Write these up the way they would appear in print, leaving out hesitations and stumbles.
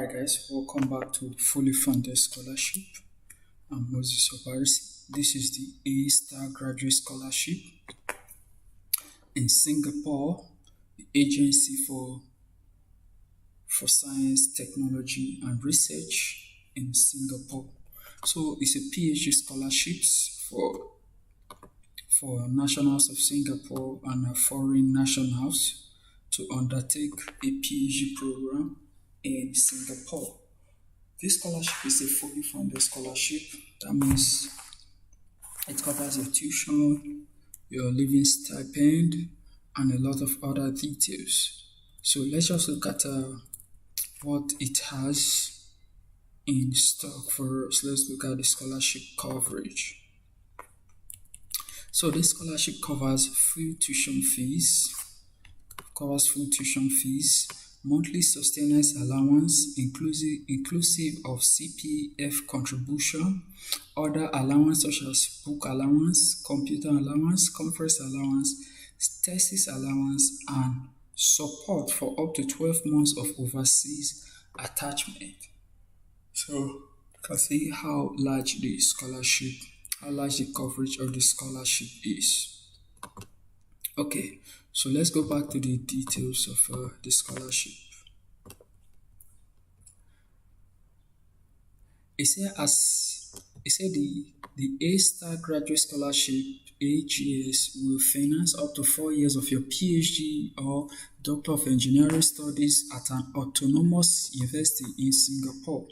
Alright guys, welcome back to Fully Funded Scholarship. I'm Moses Obarisi. This is the A-Star Graduate Scholarship in Singapore, the Agency for Science, Technology and Research in Singapore. So it's a PhD scholarships for nationals of Singapore and foreign nationals to undertake a PhD program in Singapore. This scholarship is a fully funded scholarship. That means it covers your tuition, your living stipend, and a lot of other details. So let's just look at what it has in stock for us. Let's look at the scholarship coverage. So this scholarship covers full tuition fees, monthly sustenance allowance inclusive of CPF contribution, other allowance such as book allowance, computer allowance, conference allowance, thesis allowance, and support for up to 12 months of overseas attachment. So you can see how large the coverage of the scholarship is. Okay, so let's go back to the details of the scholarship. It said the A-Star Graduate Scholarship AGS will finance up to 4 years of your PhD or Doctor of Engineering Studies at an autonomous university in Singapore.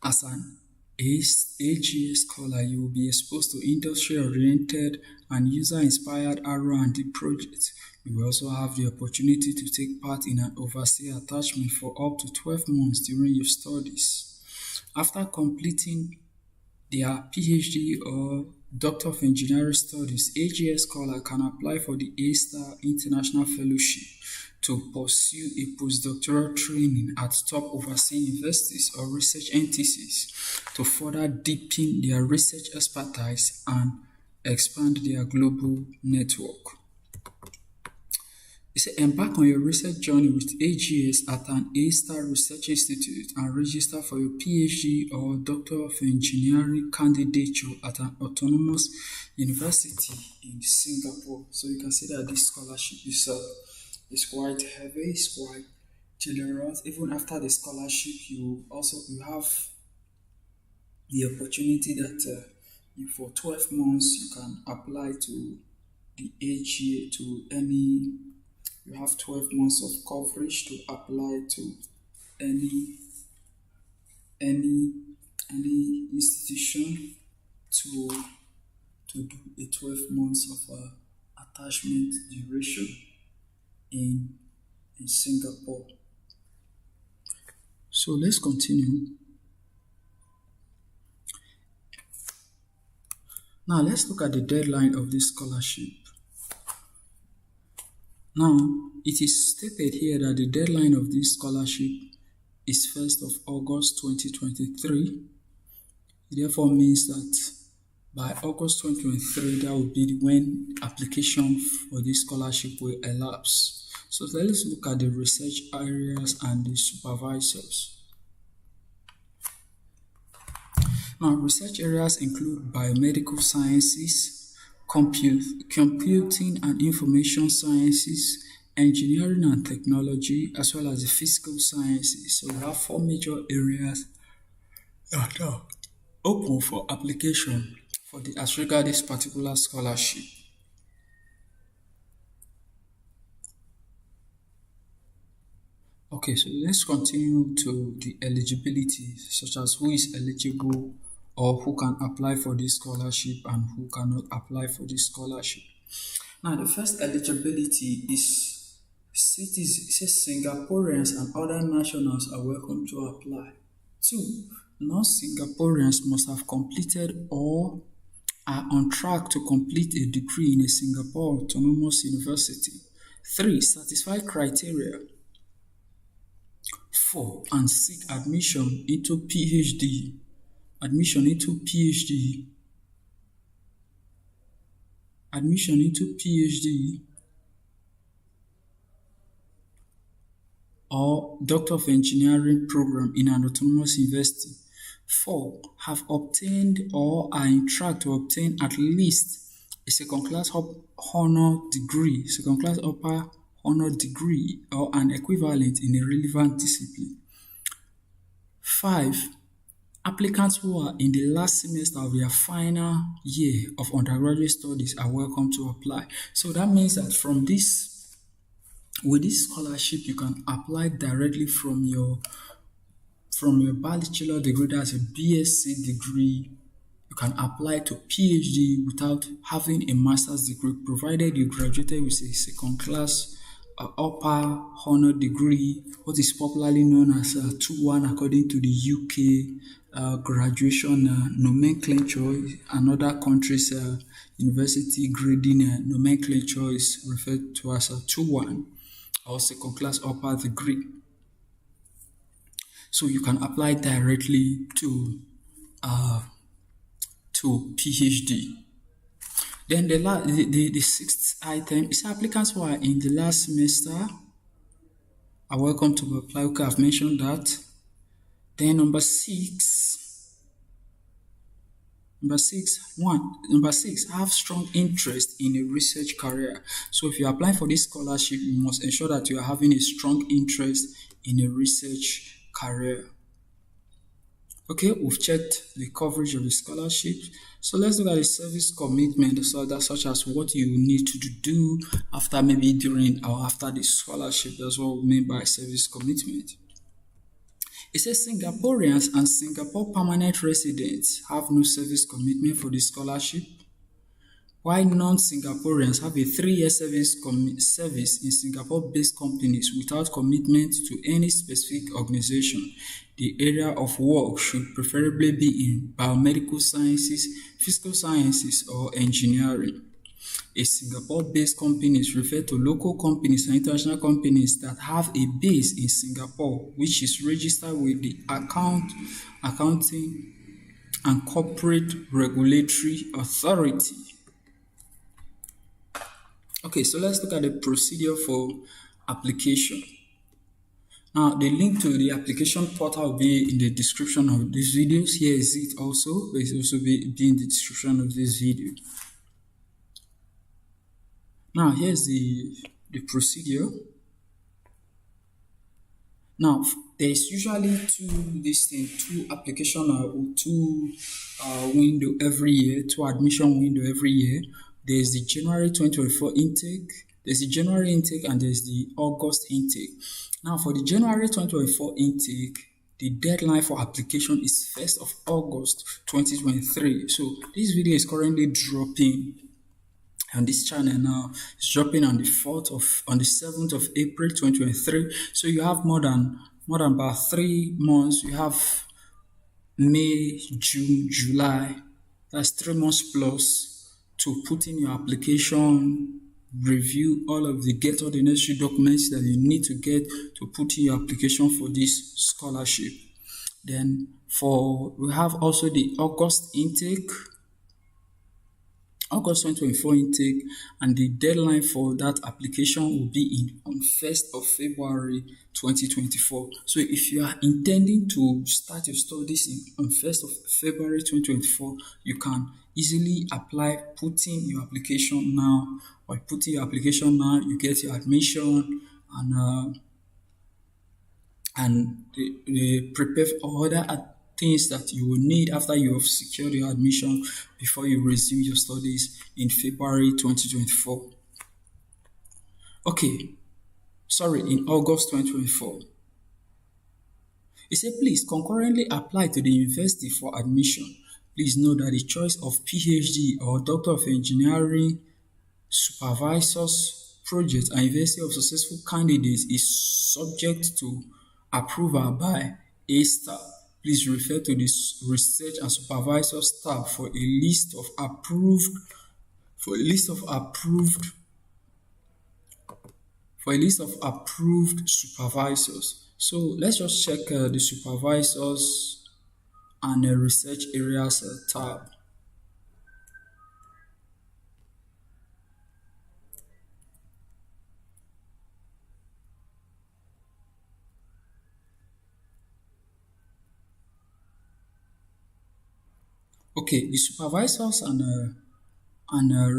As an AGS scholar, you will be exposed to industry-oriented and user-inspired R&D projects. You will also have the opportunity to take part in an overseas attachment for up to 12 months during your studies. After completing their PhD or Doctor of Engineering Studies, AGS scholar can apply for the A-Star International Fellowship to pursue a postdoctoral training at top overseas universities or research entities to further deepen their research expertise and expand their global network. It said, embark on your research journey with AGS at an A-Star Research Institute and register for your PhD or Doctor of Engineering candidature at an autonomous university in Singapore. So you can see that this scholarship is quite heavy, it's quite generous. Even after the scholarship, you have the opportunity that for 12 months you can apply to the AGA to any. You have 12 months of coverage to apply to any institution to do a 12 months of attachment duration in Singapore. So let's continue. Now let's look at the deadline of this scholarship. Now, it is stated here that the deadline of this scholarship is 1st of August 2023. It therefore means that by August 2023, that will be when application for this scholarship will elapse. So let's look at the research areas and the supervisors. Now, research areas include biomedical sciences, computing and information sciences, engineering and technology, as well as the physical sciences. So we have 4 major areas that are open for application for as regards this particular scholarship. Okay, so let's continue to the eligibility, such as who is eligible or who can apply for this scholarship and who cannot apply for this scholarship. Now, the first eligibility is Singaporeans and other nationals are welcome to apply. 2, non-Singaporeans must have completed or are on track to complete a degree in a Singapore autonomous university. 3, satisfy criteria. 4, and seek admission into PhD or Doctor of Engineering program in an autonomous university. 4. Have obtained or are in track to obtain at least a second-class honor degree, second-class upper honor degree, or an equivalent in a relevant discipline. 5. Applicants who are in the last semester of their final year of undergraduate studies are welcome to apply. So that means that with this scholarship, you can apply directly from your bachelor degree, that's a BSc degree. You can apply to PhD without having a master's degree, provided you graduated with a second class upper honor degree, what is popularly known as 2-1 according to the UK graduation nomenclature. Another country's university grading nomenclature is referred to as 2-1 or second class upper degree. So you can apply directly to PhD. Then the sixth item is applicants who are in the last semester are welcome to apply. Okay, I've mentioned that. Then number six, have strong interest in a research career. So if you're applying for this scholarship, you must ensure that you are having a strong interest in a research career. Okay, we've checked the coverage of the scholarship. So let's look at the service commitment, such as what you need to do after, maybe during or after the scholarship. That's what we mean by service commitment. It says Singaporeans and Singapore permanent residents have no service commitment for the scholarship, while non-Singaporeans have a 3-year service in Singapore-based companies without commitment to any specific organization. The area of work should preferably be in biomedical sciences, physical sciences, or engineering. A Singapore-based company is referred to local companies and international companies that have a base in Singapore, which is registered with the Accounting and Corporate Regulatory Authority. Okay, so let's look at the procedure for application. Now, the link to the application portal will be in the description of this video. Here is it also. It will also be in the description of this video. Now, here's the procedure. Now, there's usually two application or two admission window every year. There's the January 2024 intake, there's the January intake, and there's the August intake. Now, for the January 2024 intake, the deadline for application is 1st of August 2023. So this video is currently dropping on this channel now. It's dropping on the 7th of April 2023. So you have more than about 3 months. You have May, June, July. That's 3 months plus to put in your application, review all the necessary documents that you need to get to put in your application for this scholarship. Then we have also the August 2024 intake, and the deadline for that application will be on 1st of February 2024. So if you are intending to start your studies on 1st of February 2024, you can easily apply, putting your application now. By putting your application now, you get your admission, and they prepare for other things that you will need after you have secured your admission before you resume your studies in February 2024. In August 2024. It said, please concurrently apply to the university for admission. Please note that the choice of PhD or Doctor of Engineering supervisors project and University of Successful Candidates is subject to approval by A-Star. Please refer to the Research and Supervisor tab for a list of approved supervisors. So let's just check the supervisors and the research areas tab. Okay, the supervisors and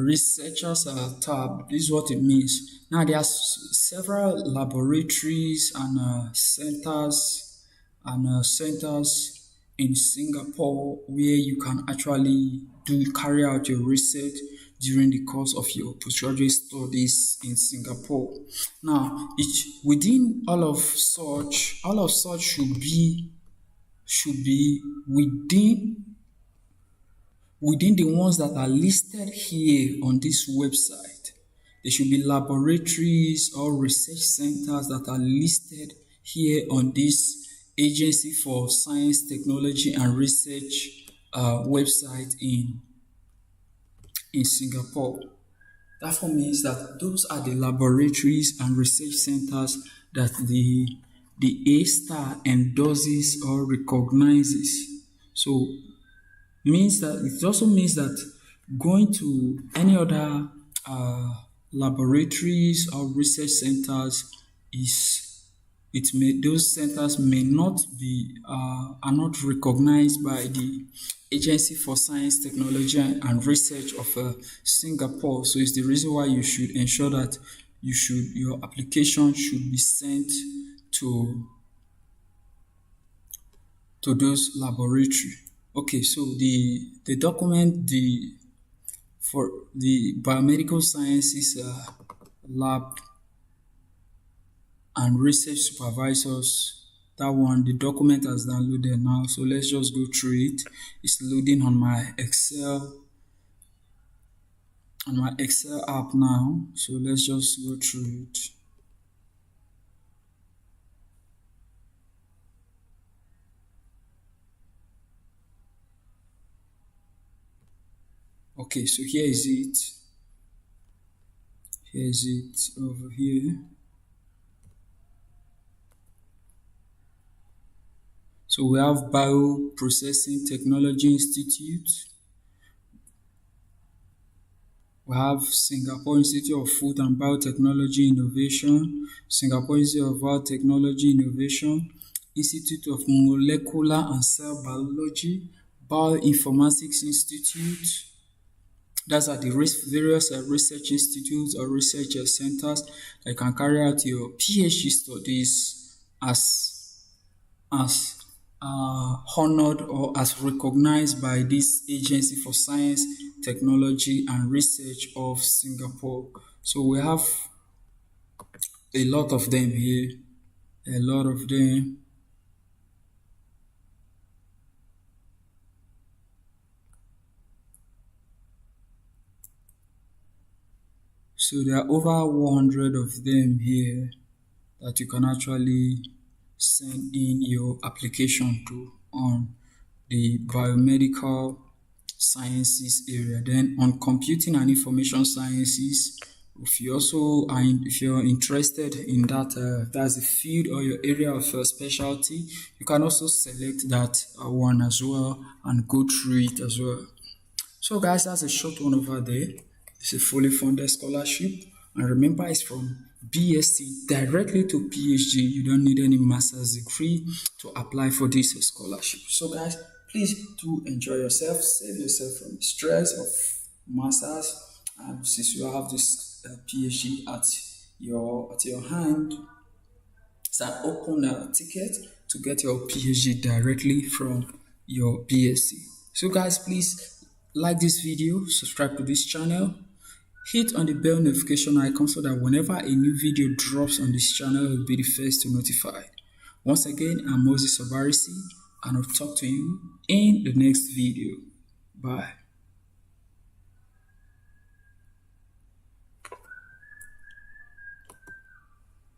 researchers tab. This is what it means. Now there are several laboratories and centers in Singapore where you can actually carry out your research during the course of your postgraduate studies in Singapore. Now, within all of such should be within the ones that are listed here on this website. There should be laboratories or research centers that are listed here on this Agency for Science, Technology and Research website in Singapore. That means that those are the laboratories and research centers that the A-star endorses or recognizes. So it also means that going to any other laboratories or research centers those centers may not be are not recognized by the Agency for Science, Technology and Research of Singapore. So it's the reason why you should ensure that your application should be sent to those laboratories. Okay, so the document for the biomedical sciences lab and research supervisors, that one, the document has downloaded now. So let's just go through it. It's loading on my Excel app now. So let's just go through it. Okay, so here is it. Here is it over here. So we have Bioprocessing Technology Institute. We have Singapore Institute of Food and Biotechnology Innovation, Singapore Institute of Biotechnology Innovation, Institute of Molecular and Cell Biology, Bioinformatics Institute. Those are the various research institutes or research centers that you can carry out your PhD studies as honored or as recognized by this Agency for Science, Technology and Research of Singapore. So we have a lot of them here, a lot of them. So there are over 100 of them here that you can actually send in your application to on the biomedical sciences area. Then on computing and information sciences, if you're interested in that, that's the field or your area of specialty, you can also select that one as well and go through it as well. So guys, that's a short one over there. It's a fully funded scholarship, and remember, it's from BSc directly to PhD. You don't need any master's degree to apply for this scholarship. So guys, please do enjoy yourself, save yourself from the stress of masters, and since you have this PhD at your hand, it's an open ticket to get your PhD directly from your BSc. So guys, please like this video, subscribe to this channel, hit on the bell notification icon so that whenever a new video drops on this channel, you'll be the first to notify. Once again, I'm Moses Obarisi, and I'll talk to you in the next video. Bye.